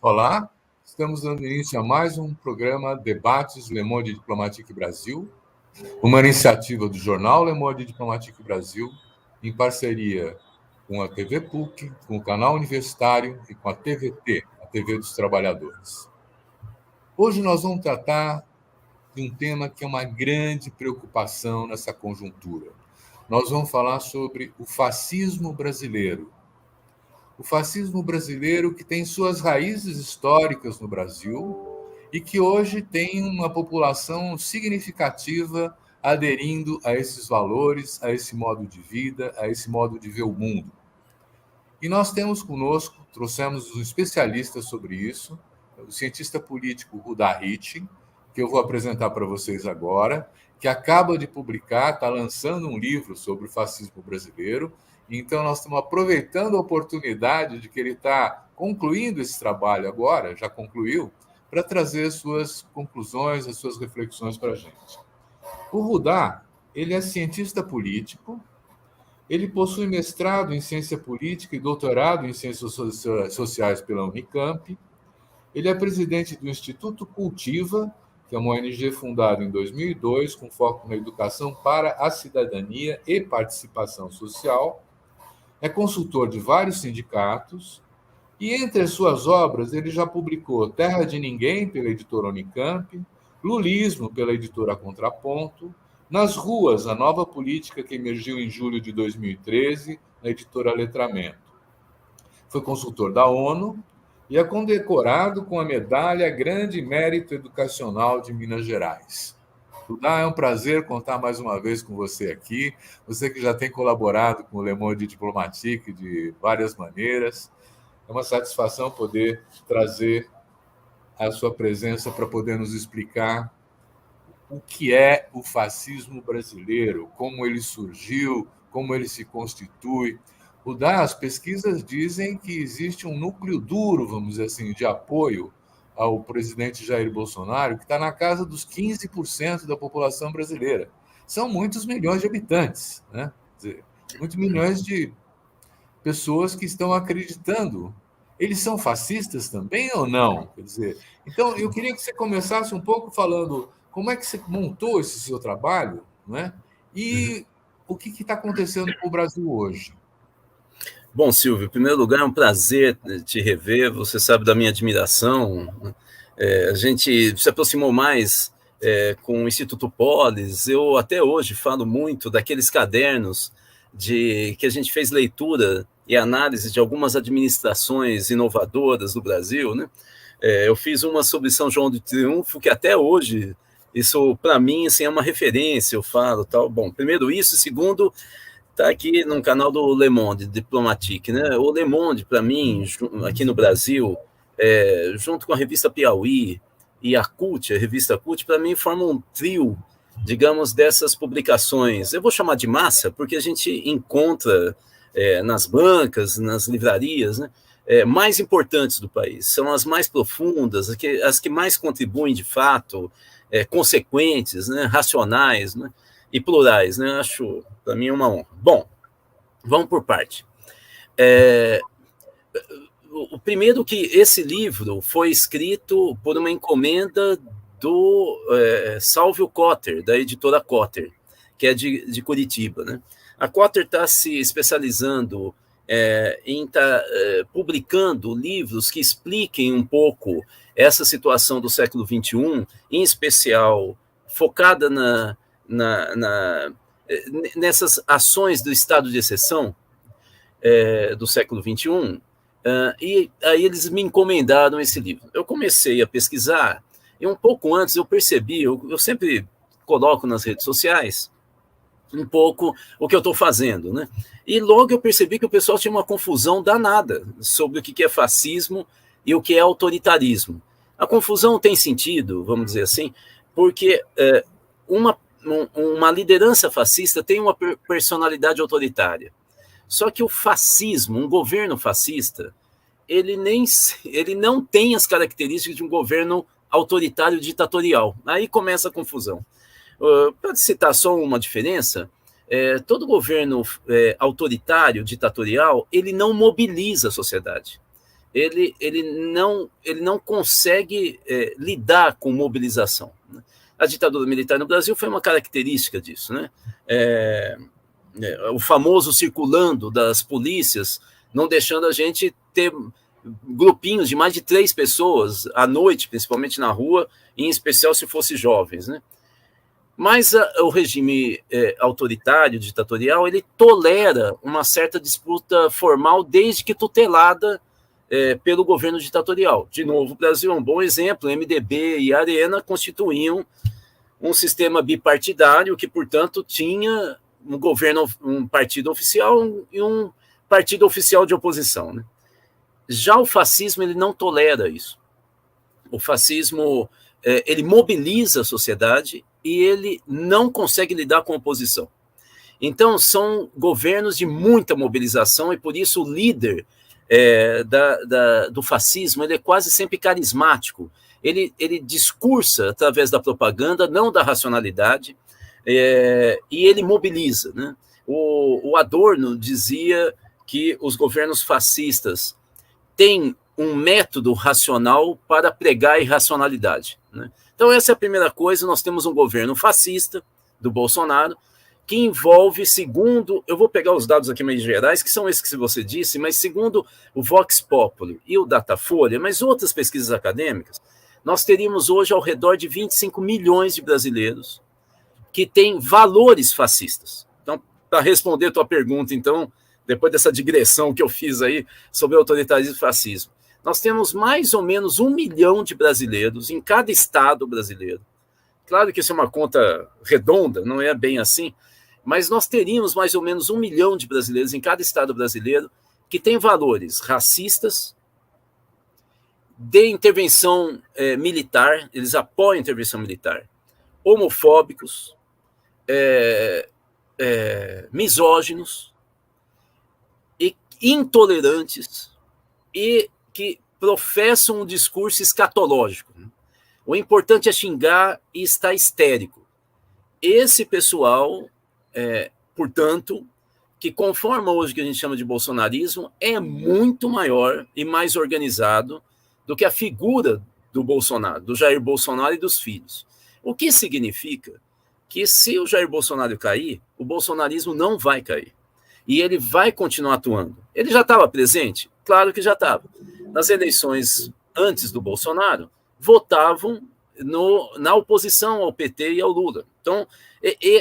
Olá, estamos dando início a mais um programa Debates Le Monde Diplomatique Brasil, uma iniciativa do jornal Le Monde Diplomatique Brasil, em parceria com a TV PUC, com o canal universitário e com a TVT, a TV dos Trabalhadores. Hoje nós vamos tratar de um tema que é uma grande preocupação nessa conjuntura. Nós vamos falar sobre o fascismo brasileiro. O fascismo brasileiro que tem suas raízes históricas no Brasil e que hoje tem uma população significativa aderindo a esses valores, a esse modo de vida, a esse modo de ver o mundo. E nós temos conosco, trouxemos um especialista sobre isso, o cientista político Rudá Hittin, que eu vou apresentar para vocês agora, que acaba de publicar, está lançando um livro sobre o fascismo brasileiro. Então, nós estamos aproveitando a oportunidade de que ele está concluindo esse trabalho agora, já concluiu, para trazer as suas conclusões, as suas reflexões para a gente. O Rudá, ele é cientista político, ele possui mestrado em ciência política e doutorado em ciências sociais pela Unicamp. Ele é presidente do Instituto Cultiva, que é uma ONG fundada em 2002, com foco na educação para a cidadania e participação social. É consultor de vários sindicatos e, entre as suas obras, ele já publicou Terra de Ninguém, pela editora Unicamp, Lulismo, pela editora Contraponto, Nas Ruas, a nova política que emergiu em julho de 2013, na editora Letramento. Foi consultor da ONU e é condecorado com a medalha Grande Mérito Educacional de Minas Gerais. Rudá, é um prazer contar mais uma vez com você aqui, você que já tem colaborado com o Le Monde Diplomatique de várias maneiras. É uma satisfação poder trazer a sua presença para poder nos explicar o que é o fascismo brasileiro, como ele surgiu, como ele se constitui. Rudá, as pesquisas dizem que existe um núcleo duro, vamos dizer assim, de apoio ao presidente Jair Bolsonaro, que está na casa dos 15% da população brasileira. São muitos milhões de habitantes, né? Quer dizer, muitos milhões de pessoas que estão acreditando. Eles são fascistas também ou não? Quer dizer, então eu queria que você começasse um pouco falando como é que você montou esse seu trabalho, né? E o que está acontecendo com o Brasil hoje. Bom, Silvio, em primeiro lugar, é um prazer te rever. Você sabe da minha admiração. A gente se aproximou mais com o Instituto Polis. Eu até hoje falo muito daqueles cadernos que a gente fez leitura e análise de algumas administrações inovadoras do Brasil, né? Eu fiz uma sobre São João do Triunfo, que até hoje, isso para mim assim, é uma referência, eu falo tal. Bom, primeiro isso, segundo, está aqui no canal do Le Monde Diplomatique, né? O Le Monde, para mim, aqui no Brasil, junto com a revista Piauí e a CUT, a revista CUT, para mim formam um trio, digamos, dessas publicações. Eu vou chamar de massa, porque a gente encontra nas bancas, nas livrarias, né? Mais importantes do país. São as mais profundas, as que mais contribuem de fato, consequentes, né? Racionais, né? E plurais, né? Acho, para mim, uma honra. Bom, vamos por parte. O primeiro que esse livro foi escrito por uma encomenda do Salvio Cotter, da editora Cotter, que é de Curitiba, né? A Cotter está se especializando em estar publicando livros que expliquem um pouco essa situação do século XXI, em especial focada nessas ações do estado de exceção do século XXI, e aí eles me encomendaram esse livro. Eu comecei a pesquisar, e um pouco antes eu percebi, eu sempre coloco nas redes sociais um pouco o que eu estou fazendo, né? E logo eu percebi que o pessoal tinha uma confusão danada sobre o que é fascismo e o que é autoritarismo. A confusão tem sentido, vamos dizer assim, porque uma liderança fascista tem uma personalidade autoritária. Só que o fascismo, um governo fascista, ele não tem as características de um governo autoritário ditatorial. Aí começa a confusão. Para citar só uma diferença, todo governo autoritário, ditatorial, ele não mobiliza a sociedade. ele não consegue lidar com mobilização. Né? A ditadura militar no Brasil foi uma característica disso, né? O famoso circulando das polícias, não deixando a gente ter grupinhos de mais de 3 pessoas à noite, principalmente na rua, em especial se fossem jovens, né? Mas o regime autoritário, ditatorial, ele tolera uma certa disputa formal, desde que tutelada pelo governo ditatorial. De novo, o Brasil é um bom exemplo. O MDB e a Arena constituíam um sistema bipartidário que, portanto, tinha um governo, um partido oficial e um partido oficial de oposição, né? Já o fascismo, ele não tolera isso. O fascismo, ele mobiliza a sociedade e ele não consegue lidar com a oposição. Então, são governos de muita mobilização e, por isso, o líder do fascismo, ele é quase sempre carismático. Ele discursa através da propaganda, não da racionalidade, e ele mobiliza, né? O Adorno dizia que os governos fascistas têm um método racional para pregar a irracionalidade, né? Então, essa é a primeira coisa. Nós temos um governo fascista, do Bolsonaro, que envolve, segundo, eu vou pegar os dados aqui mais gerais, que são esses que você disse, mas segundo o Vox Populi e o Datafolha, mas outras pesquisas acadêmicas, nós teríamos hoje ao redor de 25 milhões de brasileiros que têm valores fascistas. Então, para responder a tua pergunta, então, depois dessa digressão que eu fiz aí sobre o autoritarismo e fascismo, nós temos mais ou menos 1 milhão de brasileiros em cada estado brasileiro. Claro que isso é uma conta redonda, não é bem assim, mas nós teríamos mais ou menos 1 milhão de brasileiros em cada estado brasileiro que têm valores racistas, de intervenção militar, eles apoiam a intervenção militar, homofóbicos, misóginos, e intolerantes, e que professam um discurso escatológico. O importante é xingar e estar histérico. Esse pessoal, portanto, que conforma hoje o que a gente chama de bolsonarismo, é muito maior e mais organizado do que a figura do Bolsonaro, do Jair Bolsonaro e dos filhos. O que significa que, se o Jair Bolsonaro cair, o bolsonarismo não vai cair. E ele vai continuar atuando. Ele já estava presente? Claro que já estava. Nas eleições antes do Bolsonaro, votavam na oposição ao PT e ao Lula. Então,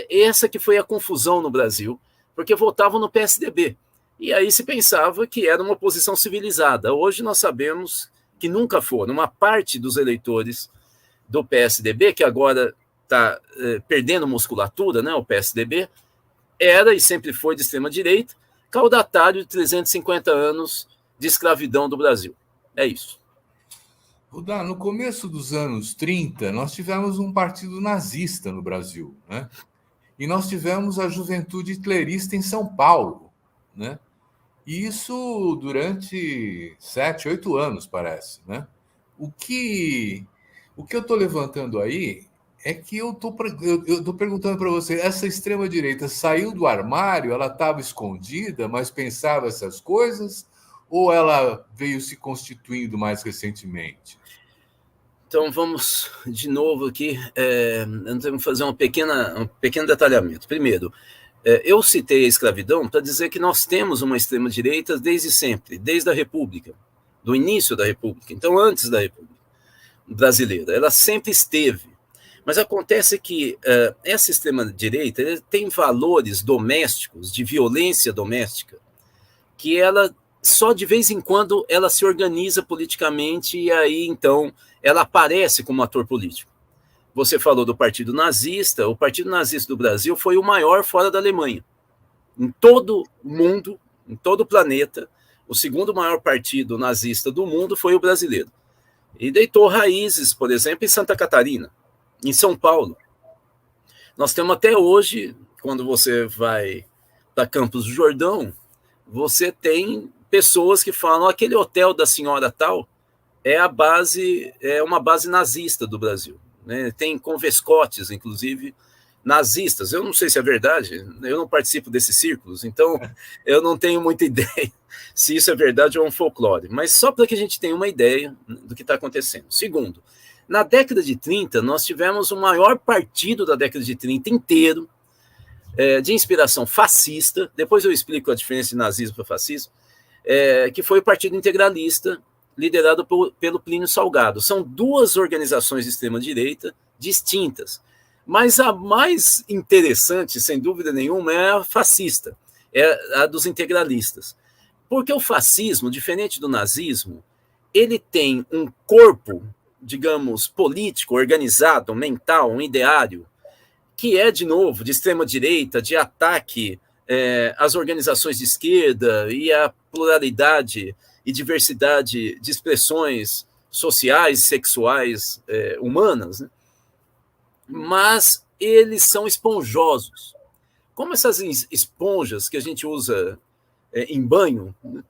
essa que foi a confusão no Brasil, porque votavam no PSDB. E aí se pensava que era uma oposição civilizada. Hoje nós sabemos que nunca foram. Uma parte dos eleitores do PSDB, que agora está perdendo musculatura, né, o PSDB, era e sempre foi de extrema-direita, caudatário de 350 anos de escravidão do Brasil. É isso. Rudá, no começo dos anos 30, nós tivemos um partido nazista no Brasil, né? E nós tivemos a juventude hitlerista em São Paulo, né? E isso durante 7, 8 anos, parece, né? O que eu estou levantando aí é que eu estou perguntando para você, essa extrema-direita saiu do armário, ela estava escondida, mas pensava essas coisas, ou ela veio se constituindo mais recentemente? Então, vamos de novo aqui, temos que fazer um pequeno detalhamento. Primeiro, eu citei a escravidão para dizer que nós temos uma extrema-direita desde sempre, desde a República, do início da República, então antes da República brasileira, ela sempre esteve. Mas acontece que essa extrema-direita tem valores domésticos, de violência doméstica, que ela só de vez em quando ela se organiza politicamente e aí, então, ela aparece como ator político. Você falou do Partido Nazista. O Partido Nazista do Brasil foi o maior fora da Alemanha. Em todo o mundo, em todo o planeta, o segundo maior partido nazista do mundo foi o brasileiro. E deitou raízes, por exemplo, em Santa Catarina, em São Paulo. Nós temos até hoje, quando você vai para Campos do Jordão, você tem pessoas que falam, aquele hotel da senhora tal é uma base nazista do Brasil, né? Tem convescotes, inclusive, nazistas. Eu não sei se é verdade, eu não participo desses círculos, então eu não tenho muita ideia se isso é verdade ou um folclore, mas só para que a gente tenha uma ideia do que está acontecendo. Segundo, na década de 30, nós tivemos o maior partido da década de 30 inteiro, de inspiração fascista, depois eu explico a diferença de nazismo para fascismo, que foi o Partido Integralista, liderado pelo Plínio Salgado. São duas organizações de extrema-direita distintas, mas a mais interessante, sem dúvida nenhuma, é a fascista, é a dos integralistas. Porque o fascismo, diferente do nazismo, ele tem um corpo, digamos, político, organizado, mental, um ideário, que é, de novo, de extrema-direita, de ataque às organizações de esquerda e à pluralidade e diversidade de expressões sociais, sexuais, humanas, né? Mas eles são esponjosos. Como essas esponjas que a gente usa em banho, né?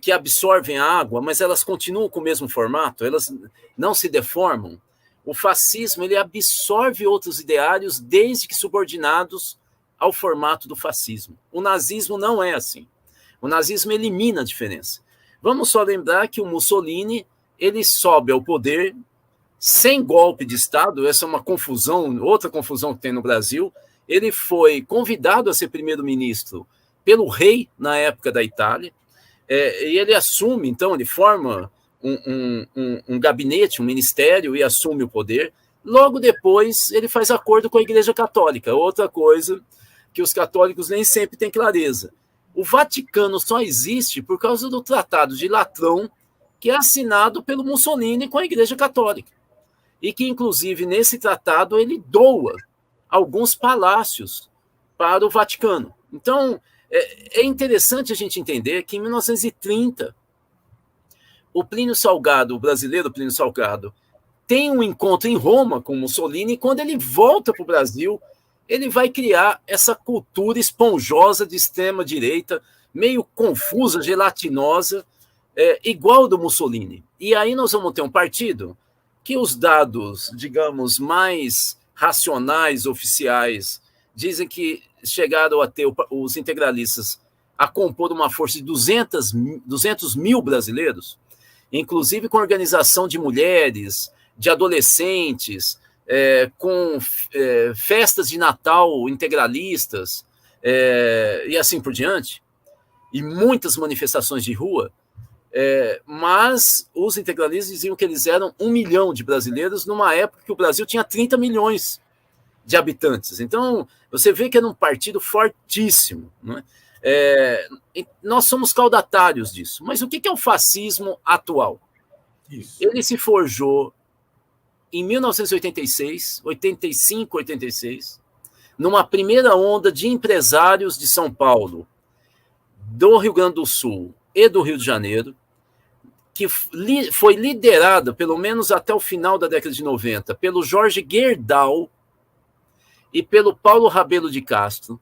Que absorvem a água, mas elas continuam com o mesmo formato, elas não se deformam. O fascismo, ele absorve outros ideários desde que subordinados ao formato do fascismo. O nazismo não é assim. O nazismo elimina a diferença. Vamos só lembrar que o Mussolini, ele sobe ao poder sem golpe de Estado. Essa é uma confusão, outra confusão que tem no Brasil. Ele foi convidado a ser primeiro-ministro pelo rei na época da Itália, e ele assume, então, ele forma um gabinete, um ministério, e assume o poder. Logo depois, ele faz acordo com a Igreja Católica, outra coisa que os católicos nem sempre têm clareza. O Vaticano só existe por causa do Tratado de Latrão, que é assinado pelo Mussolini com a Igreja Católica, e que, inclusive, nesse tratado, ele doa alguns palácios para o Vaticano. Então, é interessante a gente entender que em 1930, o Plínio Salgado, o brasileiro Plínio Salgado, tem um encontro em Roma com Mussolini, e quando ele volta para o Brasil, ele vai criar essa cultura esponjosa de extrema-direita, meio confusa, gelatinosa, igual do Mussolini. E aí nós vamos ter um partido que os dados, digamos, mais racionais, oficiais, dizem que chegaram a ter os integralistas a compor uma força de 200 mil brasileiros, inclusive com organização de mulheres, de adolescentes, com festas de Natal integralistas, e assim por diante, e muitas manifestações de rua, mas os integralistas diziam que eles eram 1 milhão de brasileiros numa época que o Brasil tinha 30 milhões de habitantes. Então, você vê que era um partido fortíssimo, né? Nós somos caudatários disso. Mas o que é o fascismo atual? Isso. Ele se forjou em 1986, 85, 86, numa primeira onda de empresários de São Paulo, do Rio Grande do Sul e do Rio de Janeiro, que foi liderada, pelo menos até o final da década de 90, pelo Jorge Gerdau e pelo Paulo Rabelo de Castro,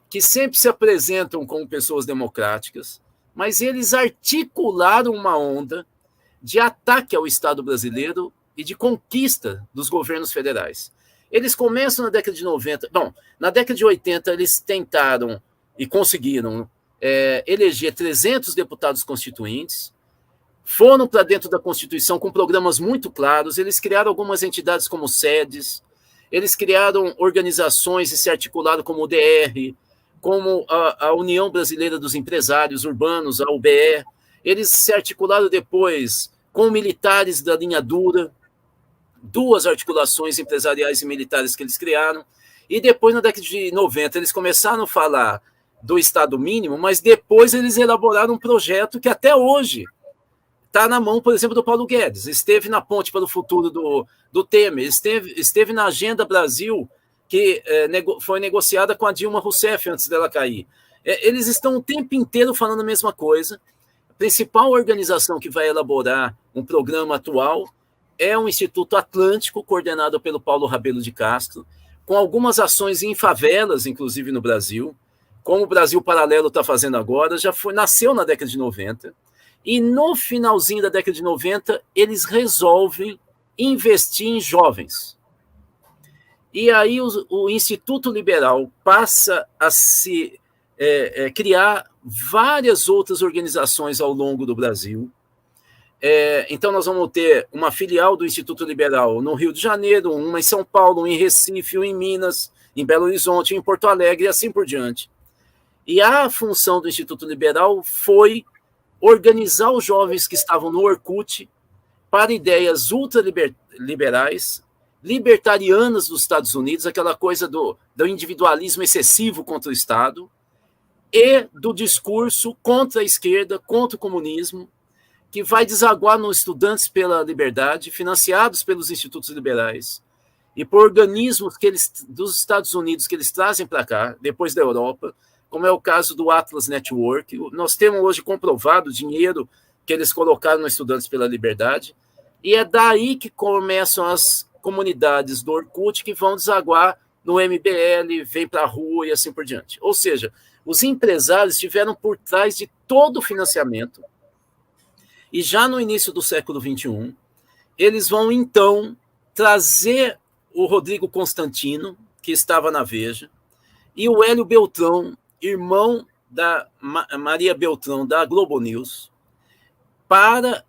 que sempre se apresentam como pessoas democráticas, mas eles articularam uma onda de ataque ao Estado brasileiro e de conquista dos governos federais. Eles começam na década de 90... Bom, na década de 80, eles tentaram e conseguiram eleger 300 deputados constituintes, foram para dentro da Constituição com programas muito claros, eles criaram algumas entidades como sedes, eles criaram organizações e se articularam como o DR, como a União Brasileira dos Empresários Urbanos, a UBE. Eles se articularam depois com militares da linha dura, 2 articulações empresariais e militares que eles criaram, e depois, na década de 90, eles começaram a falar do Estado mínimo, mas depois eles elaboraram um projeto que até hoje está na mão, por exemplo, do Paulo Guedes, esteve na Ponte para o Futuro do Temer, esteve na Agenda Brasil, que foi negociada com a Dilma Rousseff antes dela cair. Eles estão o tempo inteiro falando a mesma coisa. A principal organização que vai elaborar um programa atual é o Instituto Atlântico, coordenado pelo Paulo Rabelo de Castro, com algumas ações em favelas, inclusive no Brasil, como o Brasil Paralelo está fazendo agora, nasceu na década de 90, e no finalzinho da década de 90, eles resolvem investir em jovens. E aí o Instituto Liberal passa a se criar várias outras organizações ao longo do Brasil. Então, nós vamos ter uma filial do Instituto Liberal no Rio de Janeiro, uma em São Paulo, uma em Recife, uma em Minas, em Belo Horizonte, em Porto Alegre, e assim por diante. E a função do Instituto Liberal foi organizar os jovens que estavam no Orkut para ideias ultraliberais, libertarianas dos Estados Unidos, aquela coisa do individualismo excessivo contra o Estado, e do discurso contra a esquerda, contra o comunismo, que vai desaguar nos Estudantes pela Liberdade, financiados pelos institutos liberais, e por organismos dos Estados Unidos que eles trazem para cá, depois da Europa, como é o caso do Atlas Network. Nós temos hoje comprovado o dinheiro que eles colocaram no Estudantes pela Liberdade, e é daí que começam as comunidades do Orkut que vão desaguar no MBL, vem para a rua e assim por diante. Ou seja, os empresários estiveram por trás de todo o financiamento, e já no início do século XXI, eles vão, então, trazer o Rodrigo Constantino, que estava na Veja, e o Hélio Beltrão, irmão da Maria Beltrão, da Globo News, para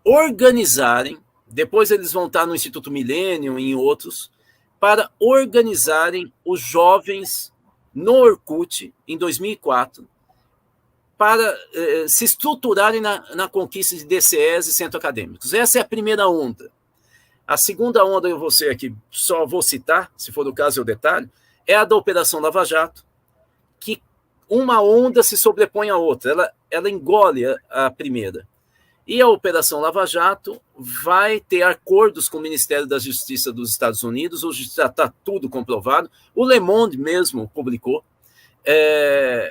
organizarem, depois eles vão estar no Instituto Millennium e em outros, para organizarem os jovens no Orkut, em 2004, para se estruturarem na conquista de DCEs e centros acadêmicos. Essa é a primeira onda. A segunda onda, eu vou ser aqui, só vou citar, se for o caso eu detalho, é a da Operação Lava Jato, que uma onda se sobrepõe à outra, ela engole a primeira. E a Operação Lava Jato vai ter acordos com o Ministério da Justiça dos Estados Unidos, hoje já está tudo comprovado, o Le Monde mesmo publicou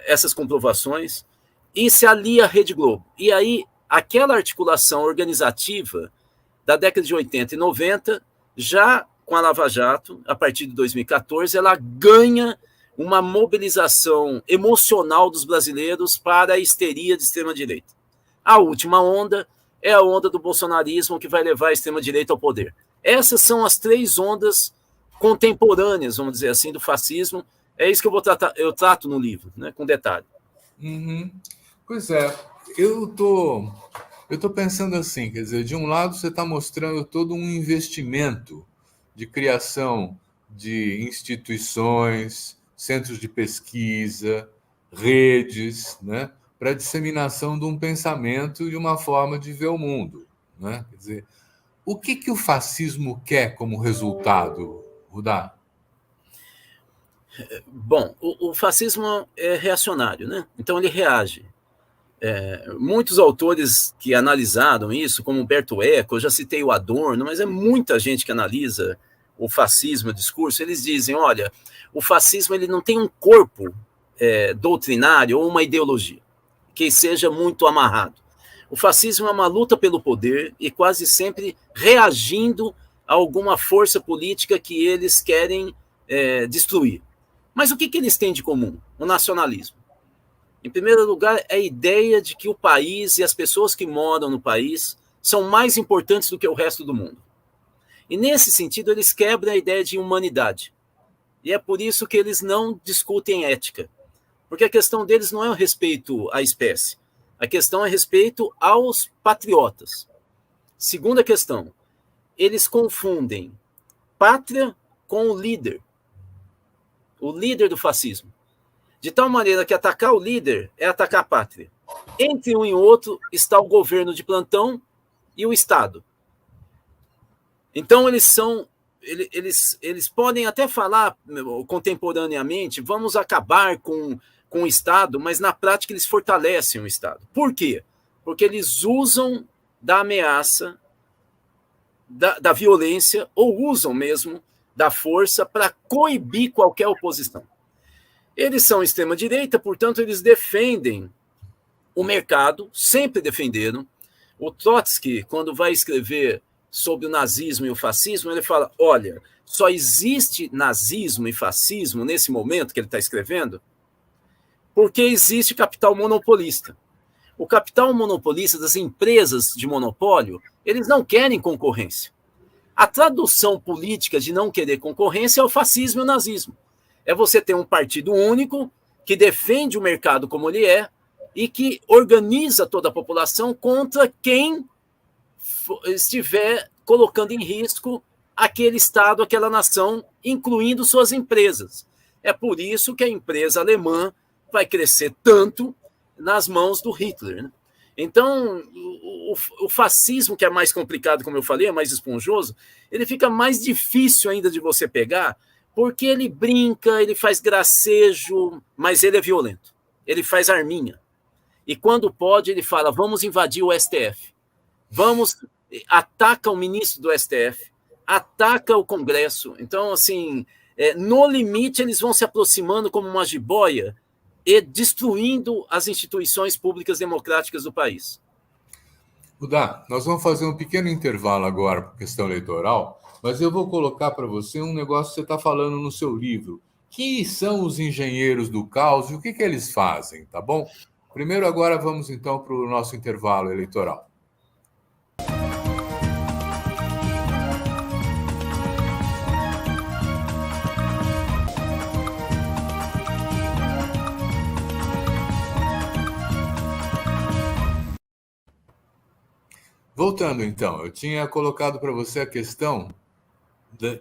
essas comprovações, e se alia à Rede Globo. E aí, aquela articulação organizativa da década de 80 e 90, já com a Lava Jato, a partir de 2014, ela ganha uma mobilização emocional dos brasileiros para a histeria de extrema-direita. A última onda é a onda do bolsonarismo que vai levar a extrema-direita ao poder. Essas são as três ondas contemporâneas, vamos dizer assim, do fascismo. É isso que eu trato no livro, né, com detalhe. Uhum. Pois é, eu tô pensando assim, quer dizer, de um lado você está mostrando todo um investimento de criação de instituições, centros de pesquisa, redes, né, para a disseminação de um pensamento e uma forma de ver o mundo, né? Quer dizer, o que o fascismo quer como resultado, Rudá? Bom, o fascismo é reacionário, né? Então ele reage. Muitos autores que analisaram isso, como Humberto Eco, eu já citei o Adorno, mas é muita gente que analisa o fascismo, o discurso, eles dizem, olha, o fascismo ele não tem um corpo doutrinário ou uma ideologia que seja muito amarrado. O fascismo é uma luta pelo poder e quase sempre reagindo a alguma força política que eles querem destruir. Mas o que eles têm de comum? O nacionalismo. Em primeiro lugar, é a ideia de que o país e as pessoas que moram no país são mais importantes do que o resto do mundo. E, nesse sentido, eles quebram a ideia de humanidade. E é por isso que eles não discutem ética. Porque a questão deles não é o respeito à espécie. A questão é respeito aos patriotas. Segunda questão, eles confundem pátria com o líder do fascismo. De tal maneira que atacar o líder é atacar a pátria. Entre um e outro está o governo de plantão e o Estado. Então, eles podem até falar contemporaneamente, vamos acabar com o Estado, mas na prática eles fortalecem o Estado. Por quê? Porque eles usam da ameaça, da violência, ou usam mesmo da força para coibir qualquer oposição. Eles são extrema-direita, portanto, eles defendem o mercado, sempre defenderam. O Trotsky, quando vai escrever sobre o nazismo e o fascismo, ele fala, olha, só existe nazismo e fascismo nesse momento que ele está escrevendo porque existe capital monopolista. O capital monopolista das empresas de monopólio, eles não querem concorrência. A tradução política de não querer concorrência é o fascismo e o nazismo. É você ter um partido único que defende o mercado como ele é e que organiza toda a população contra quem estiver colocando em risco aquele Estado, aquela nação, incluindo suas empresas. É por isso que a empresa alemã vai crescer tanto nas mãos do Hitler, né? Então, o fascismo, que é mais complicado, como eu falei, é mais esponjoso, ele fica mais difícil ainda de você pegar, porque ele brinca, ele faz gracejo, mas ele é violento. Ele faz arminha. E quando pode, ele fala, vamos invadir o STF. Ataca o ministro do STF, ataca o Congresso. Então, assim, no limite, eles vão se aproximando como uma jiboia e destruindo as instituições públicas democráticas do país. Udá, nós vamos fazer um pequeno intervalo agora por questão eleitoral, mas eu vou colocar para você um negócio que você está falando no seu livro. Quem são os engenheiros do caos e o que eles fazem, tá bom? Primeiro, agora vamos então para o nosso intervalo eleitoral. Voltando, então, eu tinha colocado para você a questão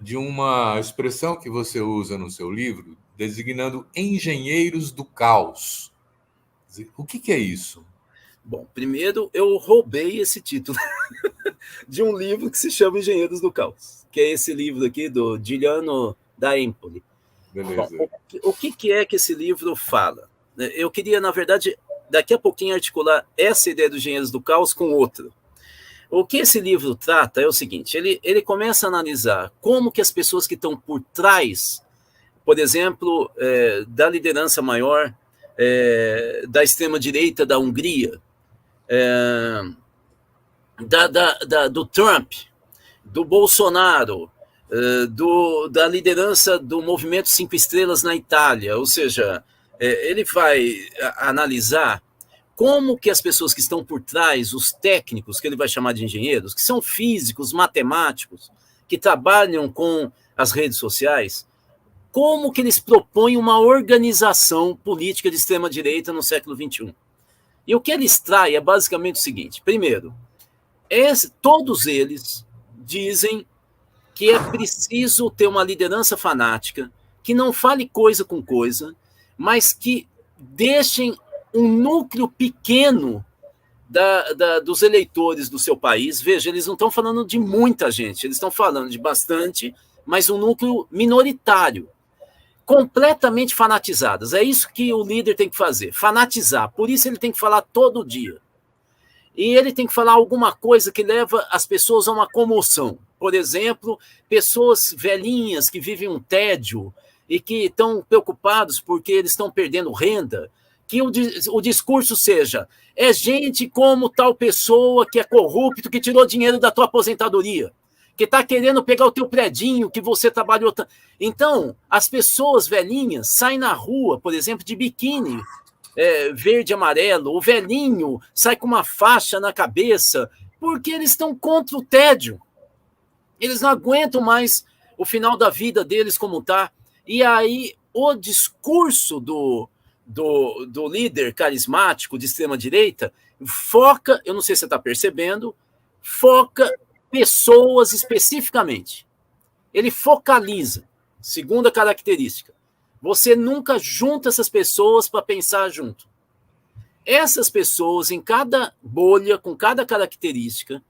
de uma expressão que você usa no seu livro, designando engenheiros do caos. O que é isso? Bom, primeiro, eu roubei esse título de um livro que se chama Engenheiros do Caos, que é esse livro aqui do Giuliano da Empoli. Beleza. Bom, o que é que esse livro fala? Eu queria, na verdade, daqui a pouquinho articular essa ideia dos Engenheiros do Caos com outra. O que esse livro trata é o seguinte, ele começa a analisar como que as pessoas que estão por trás, por exemplo, da liderança maior da extrema-direita da Hungria, do Trump, do Bolsonaro, da liderança do Movimento 5 Estrelas na Itália, ou seja, ele vai analisar como que as pessoas que estão por trás, os técnicos, que ele vai chamar de engenheiros, que são físicos, matemáticos, que trabalham com as redes sociais, como que eles propõem uma organização política de extrema-direita no século XXI. E o que ele extrai é basicamente o seguinte, primeiro, todos eles dizem que é preciso ter uma liderança fanática, que não fale coisa com coisa, mas que deixem um núcleo pequeno dos eleitores do seu país. Veja, eles não estão falando de muita gente, eles estão falando de bastante, mas um núcleo minoritário, completamente fanatizadas. É isso que o líder tem que fazer, fanatizar. Por isso ele tem que falar todo dia. E ele tem que falar alguma coisa que leva as pessoas a uma comoção. Por exemplo, pessoas velhinhas que vivem um tédio e que estão preocupados porque eles estão perdendo renda, que o discurso seja, é gente como tal pessoa que é corrupto, que tirou dinheiro da tua aposentadoria, que está querendo pegar o teu predinho que você trabalhou. Então, as pessoas velhinhas saem na rua, por exemplo, de biquíni verde e amarelo, o velhinho sai com uma faixa na cabeça, porque eles estão contra o tédio. Eles não aguentam mais o final da vida deles como está. E aí, o discurso do líder carismático de extrema-direita foca, eu não sei se você está percebendo, foca pessoas especificamente. Ele focaliza, segunda característica. Você nunca junta essas pessoas para pensar junto. Essas pessoas, em cada bolha, com cada característica,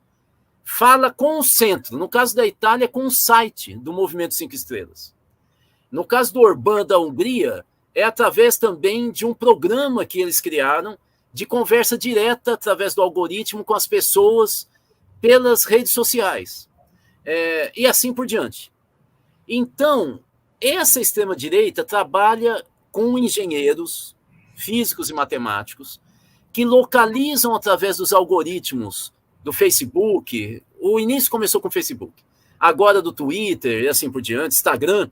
fala com o centro. No caso da Itália, com o site do Movimento 5 Estrelas. No caso do Orbán da Hungria, é através também de um programa que eles criaram de conversa direta através do algoritmo com as pessoas pelas redes sociais. E assim por diante. Então, essa extrema-direita trabalha com engenheiros físicos e matemáticos que localizam através dos algoritmos do Facebook. O início começou com o Facebook. Agora do Twitter e assim por diante, Instagram.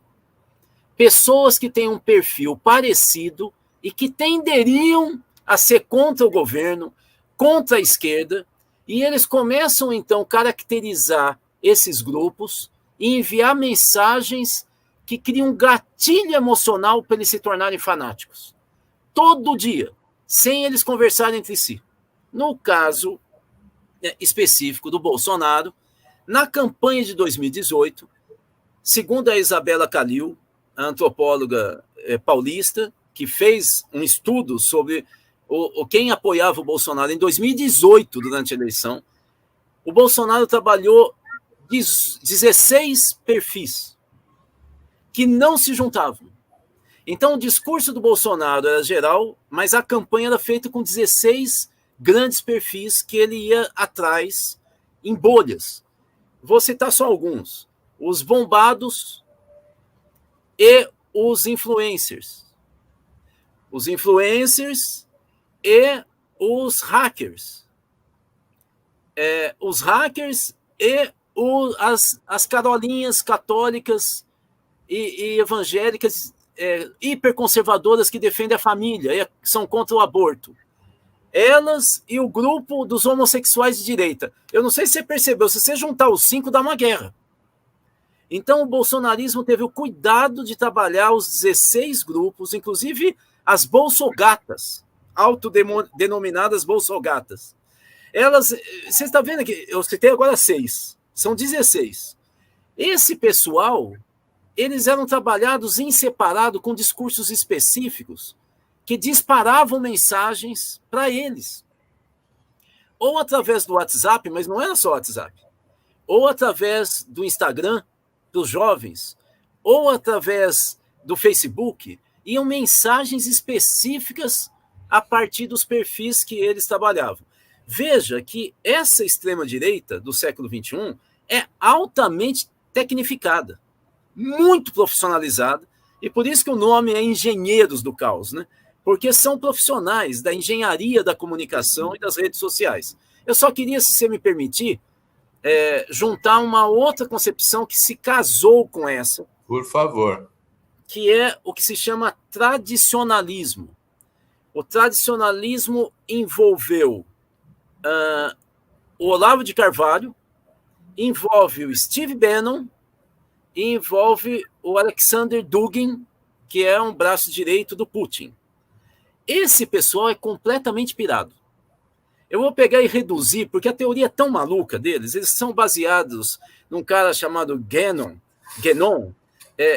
Pessoas que têm um perfil parecido e que tenderiam a ser contra o governo, contra a esquerda, e eles começam, então, a caracterizar esses grupos e enviar mensagens que criam um gatilho emocional para eles se tornarem fanáticos. Todo dia, sem eles conversarem entre si. No caso específico do Bolsonaro, na campanha de 2018, segundo a Isabela Calil, a antropóloga paulista, que fez um estudo sobre quem apoiava o Bolsonaro em 2018, durante a eleição, o Bolsonaro trabalhou 16 perfis que não se juntavam. Então, o discurso do Bolsonaro era geral, mas a campanha era feita com 16 grandes perfis que ele ia atrás em bolhas. Vou citar só alguns. Os bombados e os influencers. Os influencers e os hackers. Os hackers e as carolinhas católicas e evangélicas hiperconservadoras que defendem a família e são contra o aborto. Elas e o grupo dos homossexuais de direita. Eu não sei se você percebeu, se você juntar os 5, dá uma guerra. Então, o bolsonarismo teve o cuidado de trabalhar os 16 grupos, inclusive as bolsogatas, autodenominadas bolsogatas. Elas, você está vendo aqui, eu citei agora 6, são 16. Esse pessoal, eles eram trabalhados em separado com discursos específicos que disparavam mensagens para eles. Ou através do WhatsApp, mas não era só WhatsApp. Ou através do Instagram, dos jovens, ou através do Facebook, iam mensagens específicas a partir dos perfis que eles trabalhavam. Veja que essa extrema-direita do século XXI é altamente tecnificada, muito profissionalizada, e por isso que o nome é Engenheiros do Caos, né? Porque são profissionais da engenharia da comunicação e das redes sociais. Eu só queria, se você me permitir, juntar uma outra concepção que se casou com essa. Por favor. Que é o que se chama tradicionalismo. O tradicionalismo envolveu o Olavo de Carvalho, envolve o Steve Bannon e envolve o Alexander Dugin, que é um braço direito do Putin. Esse pessoal é completamente pirado. Eu vou pegar e reduzir, porque a teoria é tão maluca deles, eles são baseados num cara chamado Guénon,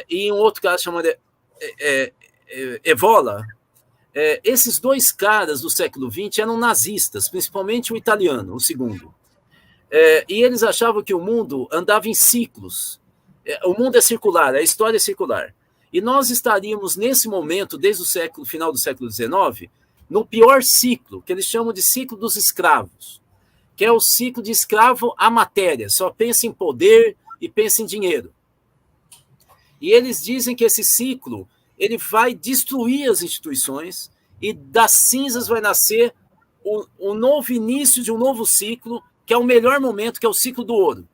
e em um outro cara chamado Evola. Esses dois caras do século XX eram nazistas, principalmente o italiano, o segundo. E eles achavam que o mundo andava em ciclos. O mundo é circular, a história é circular. E nós estaríamos, nesse momento, desde o final do século XIX, no pior ciclo, que eles chamam de ciclo dos escravos, que é o ciclo de escravo à matéria, só pensa em poder e pensa em dinheiro. E eles dizem que esse ciclo ele vai destruir as instituições e das cinzas vai nascer o novo início de um novo ciclo, que é o melhor momento, que é o ciclo do ouro,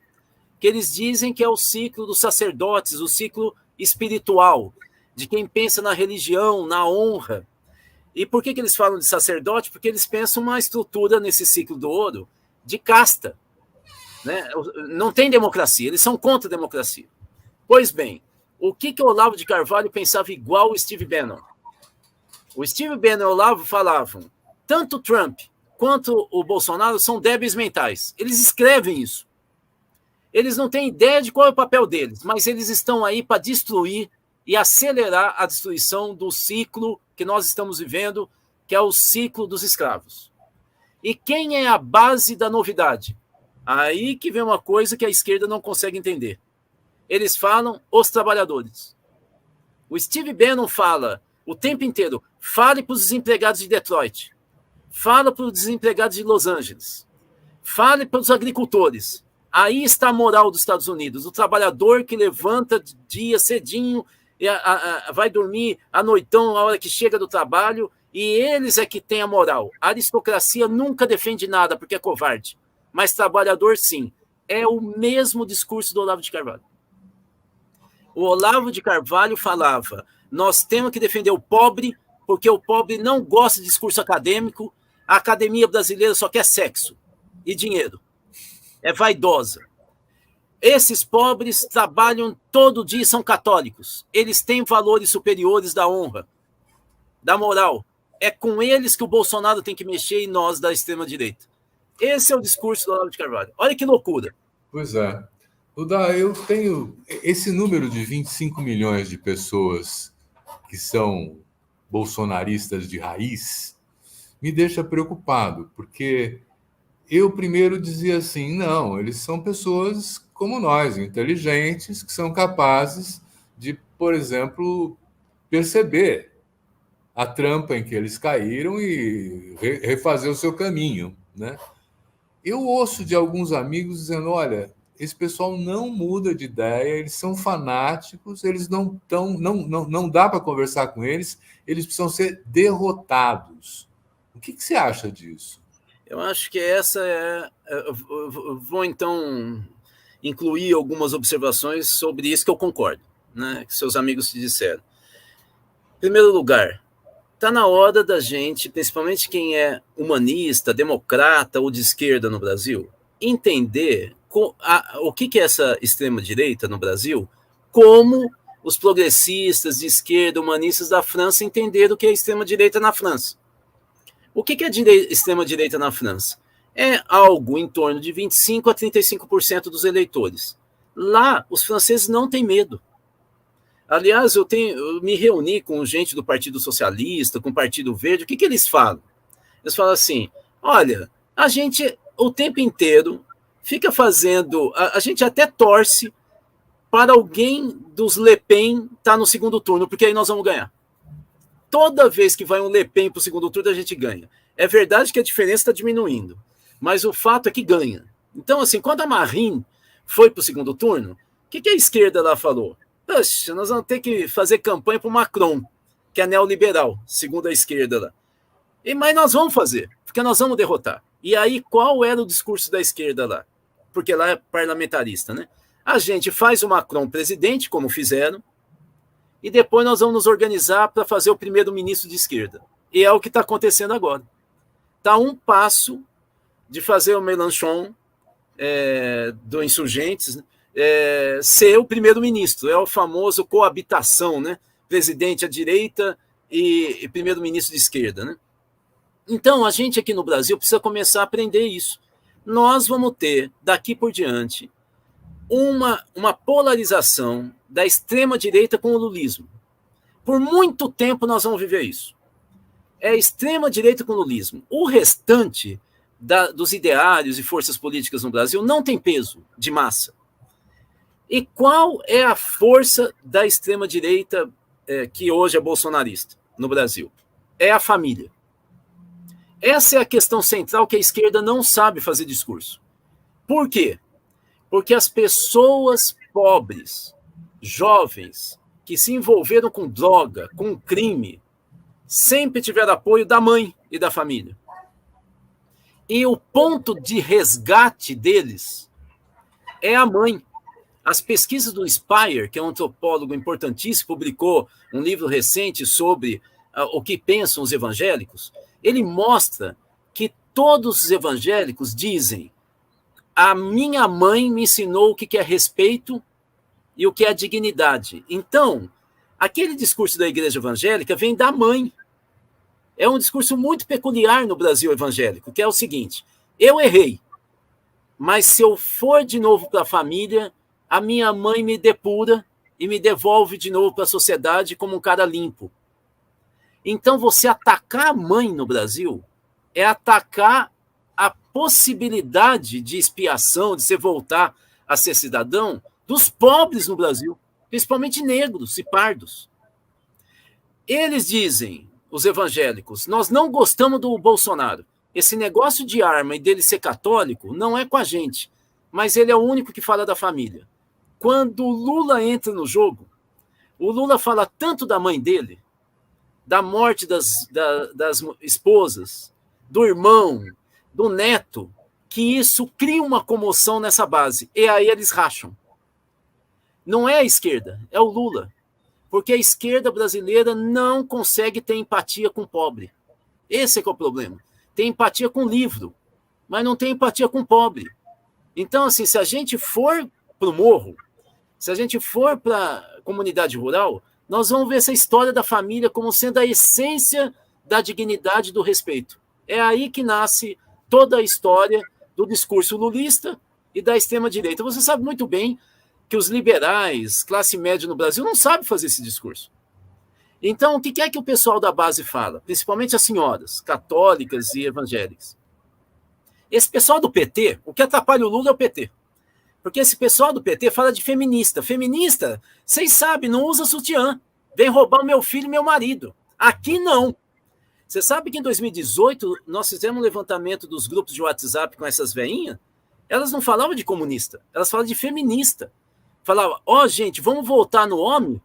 que eles dizem que é o ciclo dos sacerdotes, o ciclo espiritual, de quem pensa na religião, na honra. E por que eles falam de sacerdote? Porque eles pensam uma estrutura nesse ciclo do ouro de casta. Né? Não tem democracia, eles são contra a democracia. Pois bem, o que o Olavo de Carvalho pensava igual o Steve Bannon? O Steve Bannon e o Olavo falavam, tanto o Trump quanto o Bolsonaro são débeis mentais. Eles escrevem isso. Eles não têm ideia de qual é o papel deles, mas eles estão aí para destruir e acelerar a destruição do ciclo que nós estamos vivendo, que é o ciclo dos escravos. E quem é a base da novidade? Aí que vem uma coisa que a esquerda não consegue entender. Eles falam os trabalhadores. O Steve Bannon fala o tempo inteiro, fale para os desempregados de Detroit, fala para os desempregados de Los Angeles, fale para os agricultores. Aí está a moral dos Estados Unidos, o trabalhador que levanta dia cedinho, vai dormir à noitão, a hora que chega do trabalho, e eles é que têm a moral. A aristocracia nunca defende nada, porque é covarde, mas trabalhador sim. É o mesmo discurso do Olavo de Carvalho. O Olavo de Carvalho falava, nós temos que defender o pobre, porque o pobre não gosta de discurso acadêmico, a academia brasileira só quer sexo e dinheiro. É vaidosa. Esses pobres trabalham todo dia e são católicos. Eles têm valores superiores da honra, da moral. É com eles que o Bolsonaro tem que mexer e nós da extrema-direita. Esse é o discurso do Olavo de Carvalho. Olha que loucura. Pois é. Duda, eu tenho esse número de 25 milhões de pessoas que são bolsonaristas de raiz, me deixa preocupado, porque eu primeiro dizia assim, não, eles são pessoas como nós, inteligentes, que são capazes de, por exemplo, perceber a trampa em que eles caíram e refazer o seu caminho, né? Eu ouço de alguns amigos dizendo, olha, esse pessoal não muda de ideia, eles são fanáticos, eles não dá para conversar com eles, eles precisam ser derrotados. O que você acha disso? Eu acho que essa é... Vou, então, incluir algumas observações sobre isso que eu concordo, né, que seus amigos te disseram. Em primeiro lugar, está na hora da gente, principalmente quem é humanista, democrata ou de esquerda no Brasil, entender o que é essa extrema-direita no Brasil, como os progressistas de esquerda, humanistas da França entenderam o que é extrema-direita na França. O que é extrema-direita na França? É algo em torno de 25% a 35% dos eleitores. Lá, os franceses não têm medo. Aliás, eu me reuni com gente do Partido Socialista, com o Partido Verde, o que eles falam? Eles falam assim, olha, a gente o tempo inteiro fica fazendo, a gente até torce para alguém dos Le Pen estar no segundo turno, porque aí nós vamos ganhar. Toda vez que vai um Le Pen para o segundo turno, a gente ganha. É verdade que a diferença está diminuindo, mas o fato é que ganha. Então, assim, quando a Marine foi para o segundo turno, o que a esquerda lá falou? Poxa, nós vamos ter que fazer campanha para o Macron, que é neoliberal, segundo a esquerda lá. Mas nós vamos fazer, porque nós vamos derrotar. E aí, qual era o discurso da esquerda lá? Porque lá é parlamentarista, né? A gente faz o Macron presidente, como fizeram, e depois nós vamos nos organizar para fazer o primeiro-ministro de esquerda. E é o que está acontecendo agora. Está um passo de fazer o Mélenchon, do Insurgentes, né? Ser o primeiro-ministro. É o famoso coabitação, né? Presidente à direita e primeiro-ministro de esquerda, né? Então, a gente aqui no Brasil precisa começar a aprender isso. Nós vamos ter, daqui por diante, uma polarização da extrema-direita com o lulismo. Por muito tempo nós vamos viver isso. É extrema-direita com o lulismo. O restante dos ideários e forças políticas no Brasil não tem peso de massa. E qual é a força da extrema-direita que hoje é bolsonarista no Brasil? É a família. Essa é a questão central que a esquerda não sabe fazer discurso. Por quê? Porque as pessoas pobres, jovens, que se envolveram com droga, com crime, sempre tiveram apoio da mãe e da família. E o ponto de resgate deles é a mãe. As pesquisas do Spire, que é um antropólogo importantíssimo, publicou um livro recente sobre o que pensam os evangélicos, ele mostra que todos os evangélicos dizem: a minha mãe me ensinou o que é respeito e o que é dignidade. Então, aquele discurso da igreja evangélica vem da mãe. É um discurso muito peculiar no Brasil evangélico, que é o seguinte: eu errei, mas se eu for de novo para a família, a minha mãe me depura e me devolve de novo para a sociedade como um cara limpo. Então, você atacar a mãe no Brasil é atacar a possibilidade de expiação, de você voltar a ser cidadão, dos pobres no Brasil, principalmente negros e pardos. Eles dizem, os evangélicos, nós não gostamos do Bolsonaro. Esse negócio de arma e dele ser católico não é com a gente, mas ele é o único que fala da família. Quando o Lula entra no jogo, o Lula fala tanto da mãe dele, da morte das esposas, do irmão, do neto, que isso cria uma comoção nessa base. E aí eles racham. Não é a esquerda, é o Lula. Porque a esquerda brasileira não consegue ter empatia com o pobre. Esse é que é o problema. Tem empatia com o livro, mas não tem empatia com o pobre. Então, assim, se a gente for para o morro, se a gente for para a comunidade rural, nós vamos ver essa história da família como sendo a essência da dignidade e do respeito. É aí que nasce toda a história do discurso lulista e da extrema-direita. Você sabe muito bem que os liberais, classe média no Brasil, não sabem fazer esse discurso. Então, o que é que o pessoal da base fala? Principalmente as senhoras, católicas e evangélicas. Esse pessoal do PT, o que atrapalha o Lula é o PT. Porque esse pessoal do PT fala de feminista. Feminista, vocês sabem, não usa sutiã. Vem roubar o meu filho e meu marido. Aqui não. Você sabe que em 2018 nós fizemos um levantamento dos grupos de WhatsApp com essas veinhas? Elas não falavam de comunista, elas falavam de feminista. Falavam, gente, vamos voltar no homem,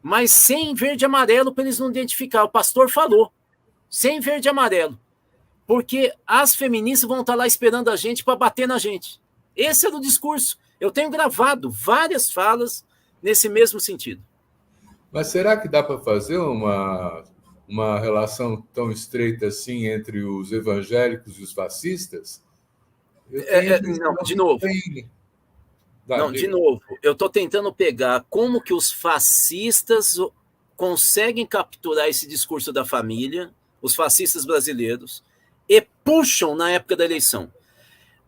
mas sem verde e amarelo para eles não identificar. O pastor falou, sem verde e amarelo. Porque as feministas vão estar lá esperando a gente para bater na gente. Esse é o discurso. Eu tenho gravado várias falas nesse mesmo sentido. Mas será que dá para fazer uma relação tão estreita assim entre os evangélicos e os fascistas? Não, de novo. De novo. Eu estou tentando pegar como que os fascistas conseguem capturar esse discurso da família, os fascistas brasileiros, e puxam na época da eleição.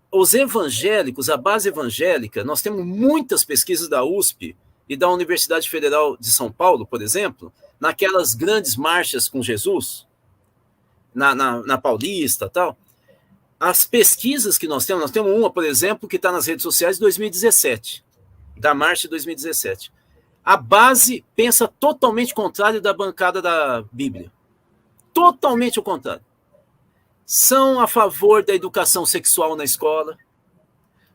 Os evangélicos, a base evangélica, nós temos muitas pesquisas da USP e da Universidade Federal de São Paulo, por exemplo, naquelas grandes marchas com Jesus, na Paulista e tal. As pesquisas que nós temos uma, por exemplo, que está nas redes sociais de 2017, da marcha de 2017. A base pensa totalmente contrário da bancada da Bíblia. Totalmente o contrário. São a favor da educação sexual na escola,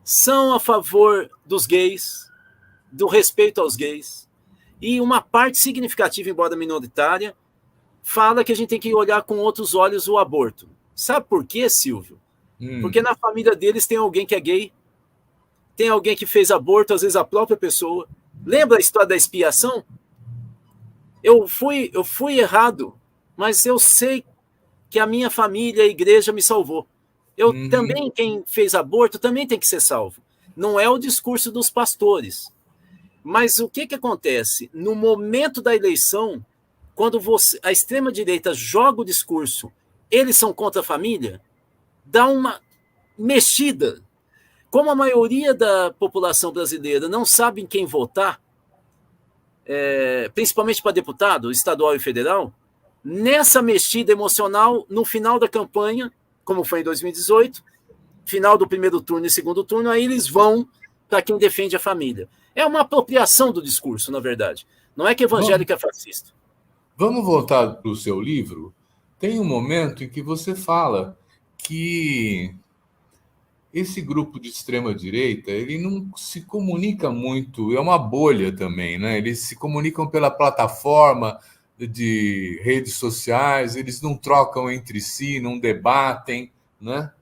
são a favor dos gays, do respeito aos gays, e uma parte significativa, embora minoritária, fala que a gente tem que olhar com outros olhos o aborto. Sabe por quê, Silvio? Porque na família deles tem alguém que é gay, tem alguém que fez aborto, às vezes a própria pessoa. Lembra a história da expiação? Eu fui errado, mas eu sei que a minha família, a igreja me salvou. Eu também, quem fez aborto, também tem que ser salvo. Não é o discurso dos pastores. Mas o que acontece? No momento da eleição, quando a extrema-direita joga o discurso, eles são contra a família, dá uma mexida. Como a maioria da população brasileira não sabe em quem votar, principalmente para deputado, estadual e federal, nessa mexida emocional, no final da campanha, como foi em 2018, final do primeiro turno e segundo turno, aí eles vão para quem defende a família. É uma apropriação do discurso, na verdade. Não é que evangélico é fascista. Vamos voltar para o seu livro. Tem um momento em que você fala que esse grupo de extrema-direita, ele não se comunica muito, é uma bolha também, né? Eles se comunicam pela plataforma de redes sociais, eles não trocam entre si, não debatem, né?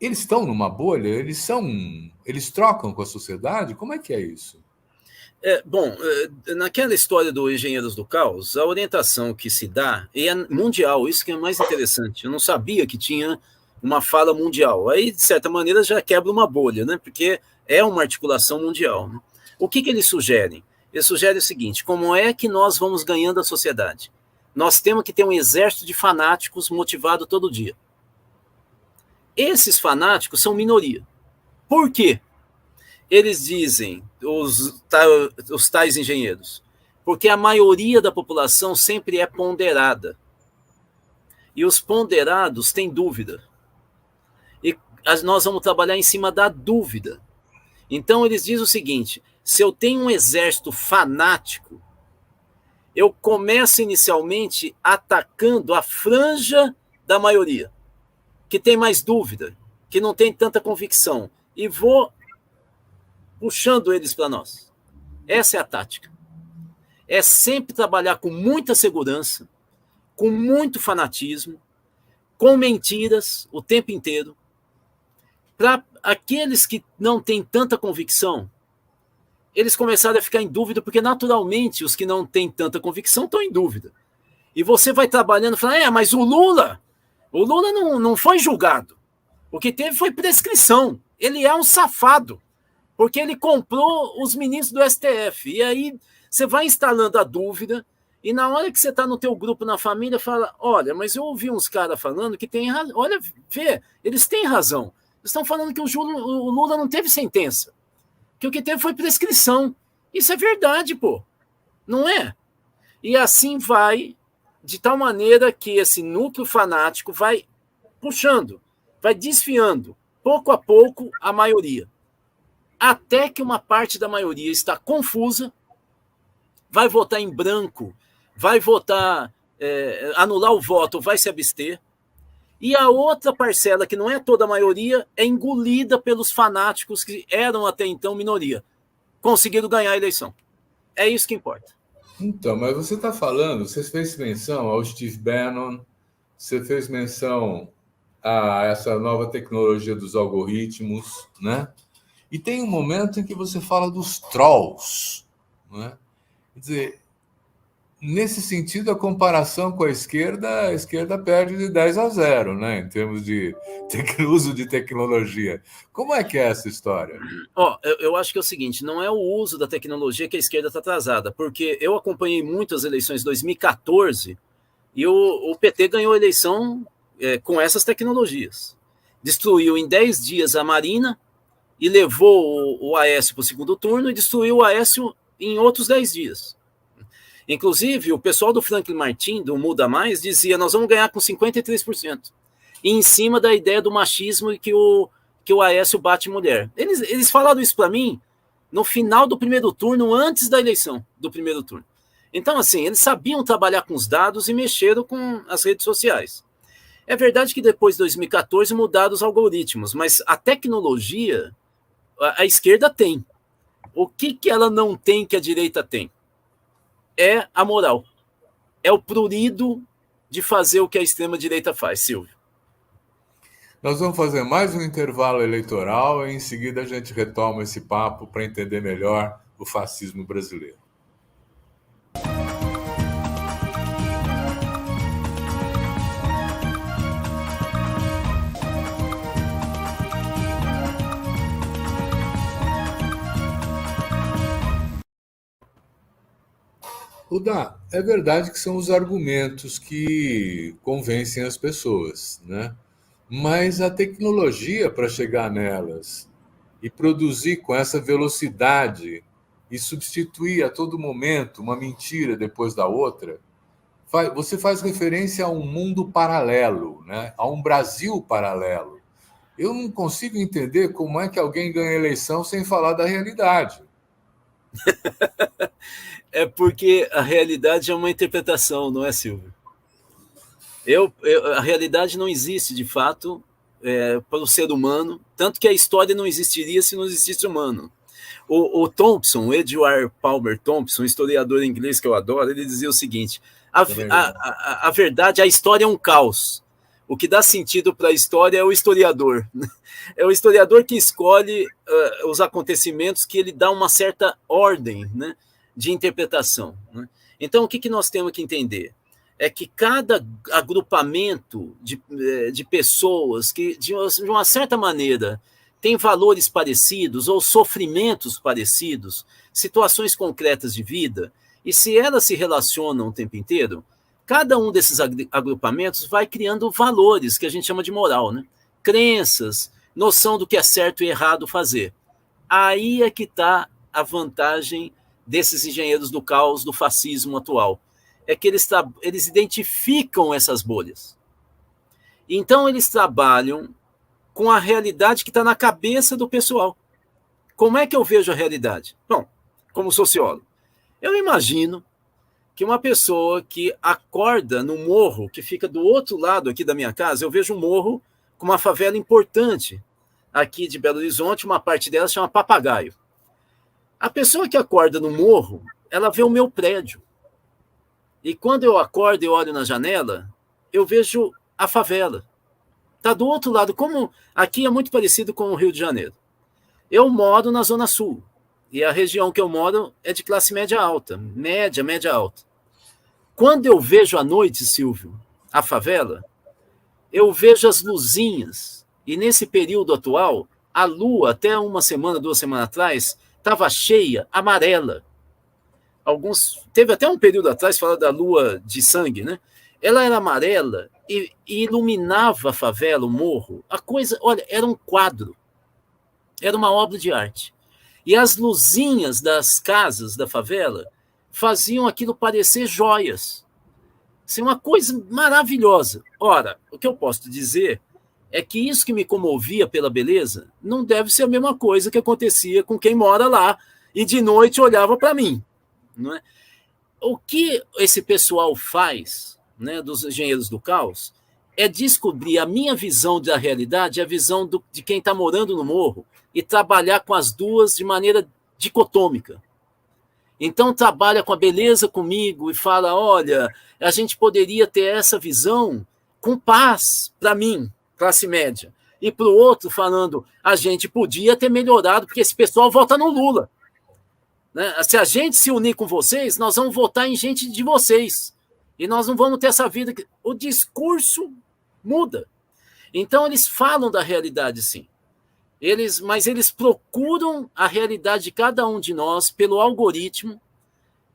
Eles estão numa bolha? Eles trocam com a sociedade? Como é que é isso? Naquela história do Engenheiros do Caos, a orientação que se dá é mundial, isso que é mais interessante. Eu não sabia que tinha uma fala mundial. Aí, de certa maneira, já quebra uma bolha, né? Porque é uma articulação mundial. Né? O que eles sugerem? Eles sugerem o seguinte: como é que nós vamos ganhando a sociedade? Nós temos que ter um exército de fanáticos motivado todo dia. Esses fanáticos são minoria. Por quê? Eles dizem, os tais engenheiros, porque a maioria da população sempre é ponderada. E os ponderados têm dúvida. E nós vamos trabalhar em cima da dúvida. Então, eles dizem o seguinte: se eu tenho um exército fanático, eu começo inicialmente atacando a franja da maioria, que tem mais dúvida, que não tem tanta convicção, e vou puxando eles para nós. Essa é a tática. É sempre trabalhar com muita segurança, com muito fanatismo, com mentiras o tempo inteiro, para aqueles que não têm tanta convicção, eles começaram a ficar em dúvida, porque naturalmente os que não têm tanta convicção estão em dúvida. E você vai trabalhando, falando, mas o Lula não foi julgado. O que teve foi prescrição. Ele é um safado. porque ele comprou os ministros do STF. E aí você vai instalando a dúvida, e na hora que você está no teu grupo, na família, fala, olha, mas eu ouvi uns caras falando que tem razão. Olha, vê, eles têm razão. Eles estão falando que o Lula não teve sentença, que o que teve foi prescrição. Isso é verdade, pô. Não é? E assim vai, de tal maneira que esse núcleo fanático vai puxando, vai desfiando, pouco a pouco, a maioria. Até que uma parte da maioria está confusa, vai votar em branco, vai votar, anular o voto, vai se abster, e a outra parcela, que não é toda a maioria, é engolida pelos fanáticos que eram até então minoria. Conseguiram ganhar a eleição. É isso que importa. Então, mas você está falando, você fez menção ao Steve Bannon, você fez menção a essa nova tecnologia dos algoritmos, né? E tem um momento em que você fala dos trolls, né? Quer dizer, nesse sentido, a comparação com a esquerda perde de 10-0, né? Em termos de uso de tecnologia. Como é que é essa história? Eu acho que é o seguinte, não é o uso da tecnologia que a esquerda está atrasada, porque eu acompanhei muito as eleições de 2014 e o PT ganhou a eleição com essas tecnologias. Destruiu em 10 dias a Marina e levou o Aécio para o segundo turno e destruiu o Aécio em outros 10 dias. Inclusive, o pessoal do Franklin Martin, do Muda Mais, dizia, nós vamos ganhar com 53%. E em cima da ideia do machismo e que o Aécio bate mulher. Eles falaram isso para mim no final do primeiro turno, antes da eleição do primeiro turno. Então, assim, eles sabiam trabalhar com os dados e mexeram com as redes sociais. É verdade que depois de 2014 mudaram os algoritmos, mas a tecnologia, a esquerda tem. O que ela não tem que a direita tem? É a moral. É o prurido de fazer o que a extrema-direita faz, Silvio. Nós vamos fazer mais um intervalo eleitoral e em seguida a gente retoma esse papo para entender melhor o fascismo brasileiro. Rudá, é verdade que são os argumentos que convencem as pessoas, né? Mas a tecnologia para chegar nelas e produzir com essa velocidade e substituir a todo momento uma mentira depois da outra, você faz referência a um mundo paralelo, né? A um Brasil paralelo. Eu não consigo entender como é que alguém ganha eleição sem falar da realidade. É porque a realidade é uma interpretação, não é, Silvio? A realidade não existe, de fato, para o ser humano, tanto que a história não existiria se não existisse humano. O Thompson, o Edward Palmer Thompson, historiador inglês que eu adoro, ele dizia o seguinte, a verdade, a história é um caos. O que dá sentido para a história é o historiador. É o historiador que escolhe os acontecimentos, que ele dá uma certa ordem, né, de interpretação. Né? Então, o que nós temos que entender? É que cada agrupamento de pessoas que, de uma certa maneira, tem valores parecidos ou sofrimentos parecidos, situações concretas de vida, e se elas se relacionam o tempo inteiro, cada um desses agrupamentos vai criando valores que a gente chama de moral, né? Crenças, noção do que é certo e errado fazer. Aí é que está a vantagem desses engenheiros do caos, do fascismo atual. É que eles identificam essas bolhas. Então, eles trabalham com a realidade que está na cabeça do pessoal. Como é que eu vejo a realidade? Bom, como sociólogo, eu imagino que uma pessoa que acorda no morro, que fica do outro lado aqui da minha casa, eu vejo um morro com uma favela importante aqui de Belo Horizonte, uma parte dela chama Papagaio. A pessoa que acorda no morro, ela vê o meu prédio. E quando eu acordo e olho na janela, eu vejo a favela. Está do outro lado, como aqui é muito parecido com o Rio de Janeiro. Eu moro na Zona Sul, e a região que eu moro é de classe média alta, média alta. Quando eu vejo à noite, Silvio, a favela, eu vejo as luzinhas, e nesse período atual, a lua, até uma semana, 2 semanas atrás, estava cheia, amarela. Teve até um período atrás, falando da lua de sangue, né? Ela era amarela e iluminava a favela, o morro. A coisa, olha, era um quadro. Era uma obra de arte. E as luzinhas das casas da favela faziam aquilo parecer joias. Assim, uma coisa maravilhosa. Ora, o que eu posso dizer é que isso que me comovia pela beleza não deve ser a mesma coisa que acontecia com quem mora lá e de noite olhava para mim. Não é? O que esse pessoal faz, né, dos engenheiros do caos, é descobrir a minha visão da realidade, a visão de quem está morando no morro, e trabalhar com as duas de maneira dicotômica. Então trabalha com a beleza comigo e fala, olha, a gente poderia ter essa visão com paz para mim, classe média. E para o outro falando, a gente podia ter melhorado, porque esse pessoal vota no Lula. Né? Se a gente se unir com vocês, nós vamos votar em gente de vocês. E nós não vamos ter essa vida. O discurso muda. Então eles falam da realidade, sim. Mas eles procuram a realidade de cada um de nós pelo algoritmo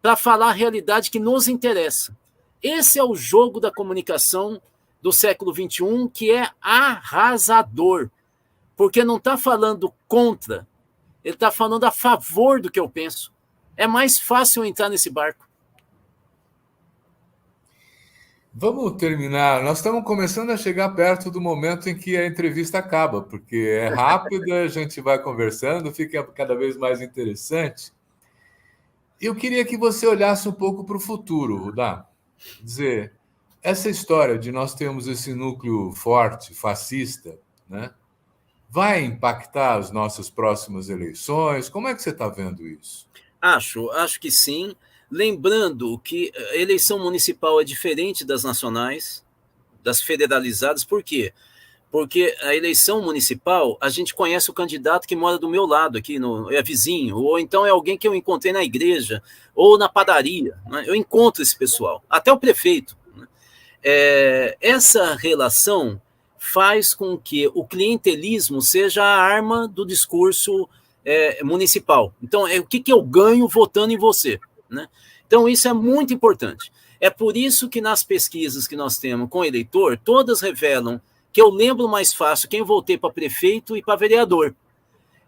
para falar a realidade que nos interessa. Esse é o jogo da comunicação do século XXI, que é arrasador, porque não está falando contra, ele está falando a favor do que eu penso. É mais fácil entrar nesse barco. Vamos terminar. Nós estamos começando a chegar perto do momento em que a entrevista acaba, porque é rápida, a gente vai conversando, fica cada vez mais interessante. Eu queria que você olhasse um pouco para o futuro, Rudá. Dizer, essa história de nós termos esse núcleo forte, fascista, né, vai impactar as nossas próximas eleições? Como é que você está vendo isso? Acho que sim. Lembrando que a eleição municipal é diferente das nacionais, das federalizadas. Por quê? Porque a eleição municipal, a gente conhece o candidato que mora do meu lado aqui, é vizinho, ou então é alguém que eu encontrei na igreja, ou na padaria. Né? Eu encontro esse pessoal, até o prefeito. Né? Essa relação faz com que o clientelismo seja a arma do discurso municipal. Então, o que eu ganho votando em você? Né? Então, isso é muito importante. É por isso que nas pesquisas que nós temos com o eleitor, todas revelam que eu lembro mais fácil quem votei para prefeito e para vereador.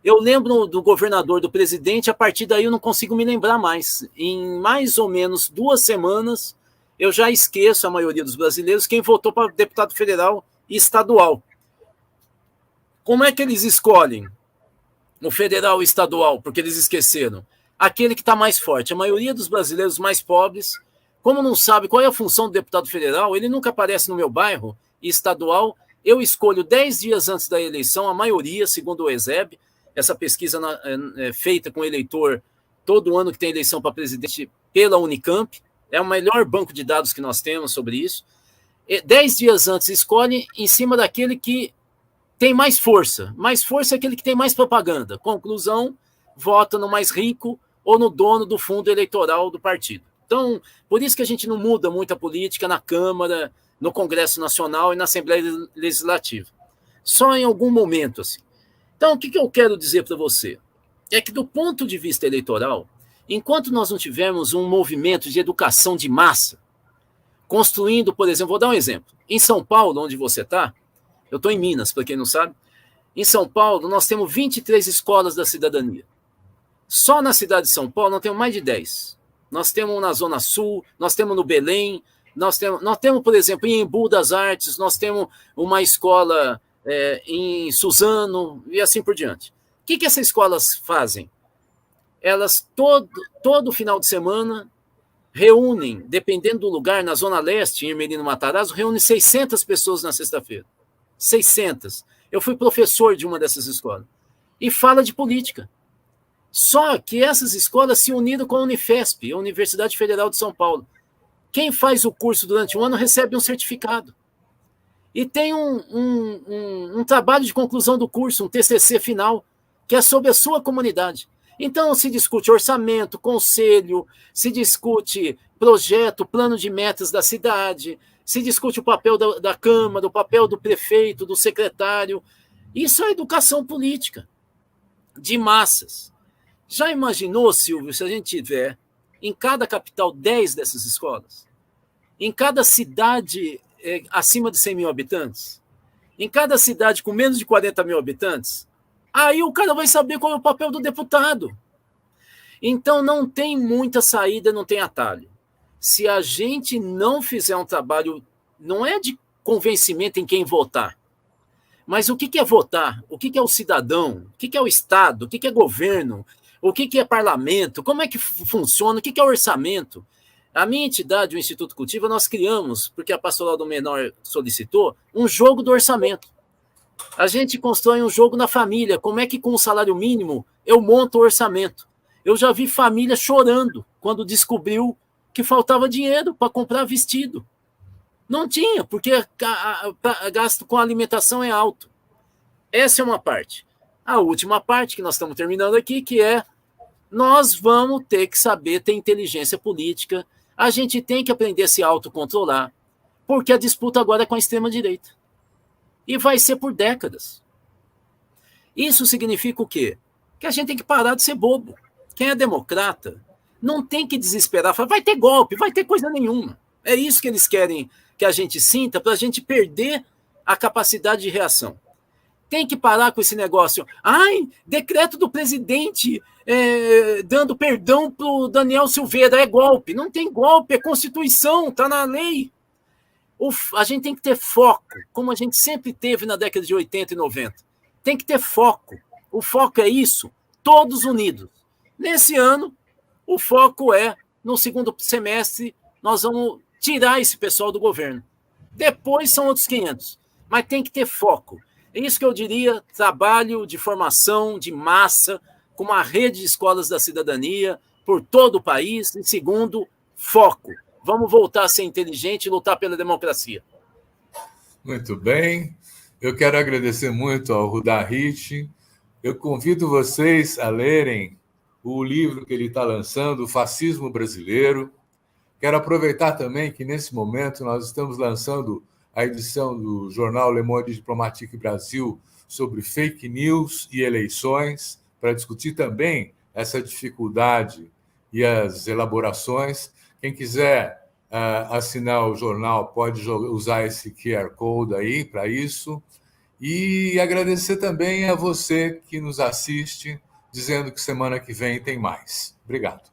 Eu lembro do governador, do presidente, a partir daí eu não consigo me lembrar mais. Em mais ou menos 2 semanas, eu já esqueço, a maioria dos brasileiros, quem votou para deputado federal e estadual. Como é que eles escolhem o federal e estadual? Porque eles esqueceram. Aquele que está mais forte. A maioria dos brasileiros mais pobres, como não sabe qual é a função do deputado federal, ele nunca aparece no meu bairro, e estadual, eu escolho 10 dias antes da eleição, a maioria, segundo o ESEB, essa pesquisa feita com o eleitor todo ano que tem eleição para presidente pela Unicamp, é o melhor banco de dados que nós temos sobre isso. 10 dias antes escolhe em cima daquele que tem mais força. Mais força é aquele que tem mais propaganda. Conclusão, vota no mais rico ou no dono do fundo eleitoral do partido. Então, por isso que a gente não muda muito a política na Câmara, no Congresso Nacional e na Assembleia Legislativa. Só em algum momento, assim. Então, o que eu quero dizer para você? É que, do ponto de vista eleitoral, enquanto nós não tivermos um movimento de educação de massa, construindo, por exemplo, vou dar um exemplo. Em São Paulo, onde você está, eu estou em Minas, para quem não sabe, em São Paulo nós temos 23 escolas da cidadania. Só na cidade de São Paulo nós temos mais de 10. Nós temos na Zona Sul, nós temos no Belém, nós temos, por exemplo, em Embu das Artes, nós temos uma escola em Suzano e assim por diante. O que essas escolas fazem? Elas, todo final de semana, reúnem, dependendo do lugar, na Zona Leste, em Ermelino Matarazzo, reúnem 600 pessoas na sexta-feira. 600. Eu fui professor de uma dessas escolas. E fala de política. Só que essas escolas se uniram com a Unifesp, a Universidade Federal de São Paulo. Quem faz o curso durante um ano recebe um certificado. E tem um trabalho de conclusão do curso, um TCC final, que é sobre a sua comunidade. Então, se discute orçamento, conselho, se discute projeto, plano de metas da cidade, se discute o papel da Câmara, o papel do prefeito, do secretário. Isso é educação política, de massas. Já imaginou, Silvio, se a gente tiver em cada capital 10 dessas escolas? Em cada cidade acima de 100 mil habitantes? Em cada cidade com menos de 40 mil habitantes? Aí o cara vai saber qual é o papel do deputado. Então não tem muita saída, não tem atalho. Se a gente não fizer um trabalho, não é de convencimento em quem votar, mas o que é votar? O que é o cidadão? O que é o Estado? O que é governo? O que é parlamento? Como é que funciona? O que é orçamento? A minha entidade, o Instituto Cultiva, nós criamos, porque a Pastoral do Menor solicitou, um jogo do orçamento. A gente constrói um jogo na família. Como é que com o salário mínimo eu monto o orçamento? Eu já vi família chorando quando descobriu que faltava dinheiro para comprar vestido. Não tinha, porque gasto com alimentação é alto. Essa é uma parte. A última parte que nós estamos terminando aqui, que é nós vamos ter que saber ter inteligência política, a gente tem que aprender a se autocontrolar, porque a disputa agora é com a extrema-direita. E vai ser por décadas. Isso significa o quê? Que a gente tem que parar de ser bobo. Quem é democrata não tem que desesperar, falar, vai ter golpe, vai ter coisa nenhuma. É isso que eles querem que a gente sinta para a gente perder a capacidade de reação. Tem que parar com esse negócio. Ai, decreto do presidente dando perdão para o Daniel Silveira, é golpe. Não tem golpe, é Constituição, está na lei. A gente tem que ter foco, como a gente sempre teve na década de 80 e 90. Tem que ter foco. O foco é isso, todos unidos. Nesse ano, o foco é, no segundo semestre, nós vamos tirar esse pessoal do governo. Depois são outros 500. Mas tem que ter foco. É isso que eu diria, trabalho de formação de massa, com uma rede de escolas da cidadania por todo o país. E segundo, foco. Vamos voltar a ser inteligente e lutar pela democracia. Muito bem. Eu quero agradecer muito ao Rudá Rich. Eu convido vocês a lerem o livro que ele está lançando, O Fascismo Brasileiro. Quero aproveitar também que, nesse momento, nós estamos lançando a edição do jornal Le Monde Diplomatique Brasil sobre fake news e eleições, para discutir também essa dificuldade e as elaborações. Quem quiser assinar o jornal pode usar esse QR Code aí para isso. E agradecer também a você que nos assiste, dizendo que semana que vem tem mais. Obrigado.